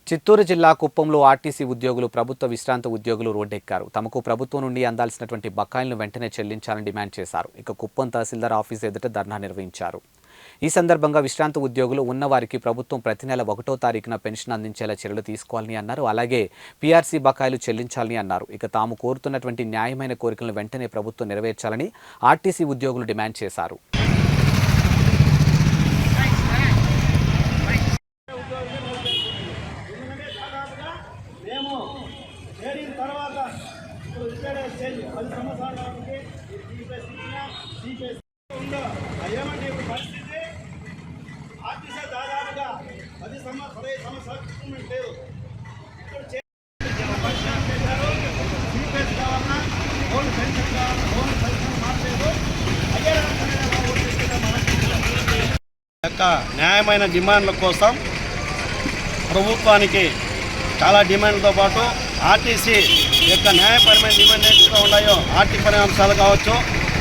చిత్తూరు జిల్లా కుప్పంలో ఆర్టీసీ ఉద్యోగులు ప్రభుత్వ విశ్రాంత ఉద్యోగులు రోడ్డెక్కారు. తమకు ప్రభుత్వం నుండి అందాల్సినటువంటి బకాయిలను వెంటనే చెల్లించాలని డిమాండ్ చేశారు. ఇక కుప్పం తహసీల్దార్ ఆఫీస్ ఎదుట ధర్నా నిర్వహించారు. ఈ సందర్భంగా విశ్రాంత ఉద్యోగులు ఉన్నవారికి ప్రభుత్వం ప్రతి నెల 1వ తారీఖున పెన్షన్ అందించేలా చర్యలు తీసుకోవాలని అన్నారు. అలాగే పీఆర్సీ బకాయిలు చెల్లించాలని అన్నారు. ఇక తాము కోరుతున్నటువంటి న్యాయమైన కోరికలను వెంటనే ప్రభుత్వం నెరవేర్చాలని ఆర్టీసీ ఉద్యోగులు డిమాండ్ చేశారు. చేరిన తర్వాత ఇప్పుడు ఇక్కడే స్టేజ్ 10 సంవత్సరాల వరకు ఏమంటే ఇప్పుడు పరిస్థితి ఆర్టీసీ దాదాపుగా 15 సంవత్సరాల క్రితం లేదు. ఇక్కడ చేశారు సీపీఎస్ కావాలన్నా ఓన్ పెన్షన్ కావాలన్నా ఓన్ పెన్షన్ మార్చలేదు. యొక్క న్యాయమైన డిమాండ్ల కోసం ప్రభుత్వానికి చాలా డిమాండ్లతో పాటు ఆర్టీసీ యొక్క న్యాయపరమైన డిమాండ్ ఏదైతే ఉన్నాయో ఆర్థిక పరమైన అంశాలు కావచ్చు,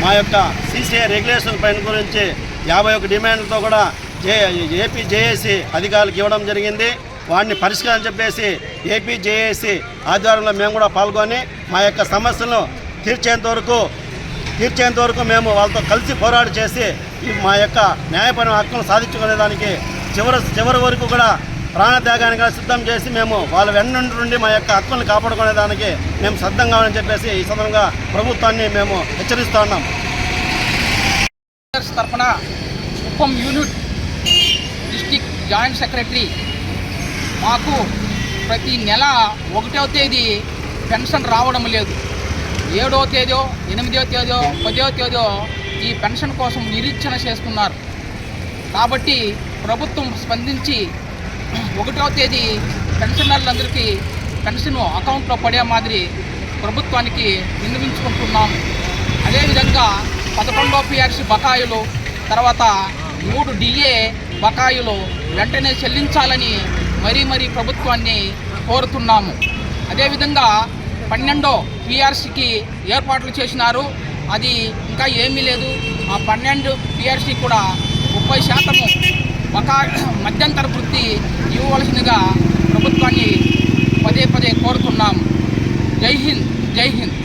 మా యొక్క సీసీఐ రెగ్యులేషన్ పైన గురించి 51 డిమాండ్లతో కూడా ఏపీ జేఏసీ అధికారులకు ఇవ్వడం జరిగింది. వాటిని పరిష్కారం చెప్పేసి ఏపీ జేఏసీ ఆధ్వర్యంలో మేము కూడా పాల్గొని మా యొక్క సమస్యలను తీర్చేంత వరకు మేము వాళ్ళతో కలిసి పోరాటం చేసి మా యొక్క న్యాయపరమైన హక్కులను సాధించుకునేదానికి చివరి వరకు కూడా ప్రాణత్యాగానికి సిద్ధం చేసి మేము వాళ్ళ వెన్నుండి నుండి మా యొక్క హక్కులను కాపాడుకునేదానికి మేము సిద్ధంగా అని చెప్పేసి ఈ సందర్భంగా ప్రభుత్వాన్ని మేము హెచ్చరిస్తూ ఉన్నాం. తరఫున Kuppam unit district joint secretary మాకు ప్రతి నెల 1వ తేదీ పెన్షన్ రావడం లేదు. 7వ తేదీ 8వ తేదీ 10వ తేదీ ఈ పెన్షన్ కోసం నిరీక్షణ చేస్తున్నారు. కాబట్టి ప్రభుత్వం స్పందించి 1వ తేదీ పెన్షనర్లందరికీ పెన్షన్ అకౌంట్లో పడే మాదిరి ప్రభుత్వానికి విన్నవించుకుంటున్నాము. అదేవిధంగా 11వ పీఆర్సీ బకాయిలు, తర్వాత 3 డిఏ బకాయిలు వెంటనే చెల్లించాలని మరీ ప్రభుత్వాన్ని కోరుతున్నాము. అదేవిధంగా 12వ పీఆర్సీకి ఏర్పాట్లు చేసినారు, అది ఇంకా ఏమీ లేదు. ఆ 12 పీఆర్సీ కూడా 30% మధ్యంతర వృత్తి ఇవ్వవలసిందిగా ప్రభుత్వాన్ని పదే కోరుతున్నాం. జై హింద్, జై హింద్.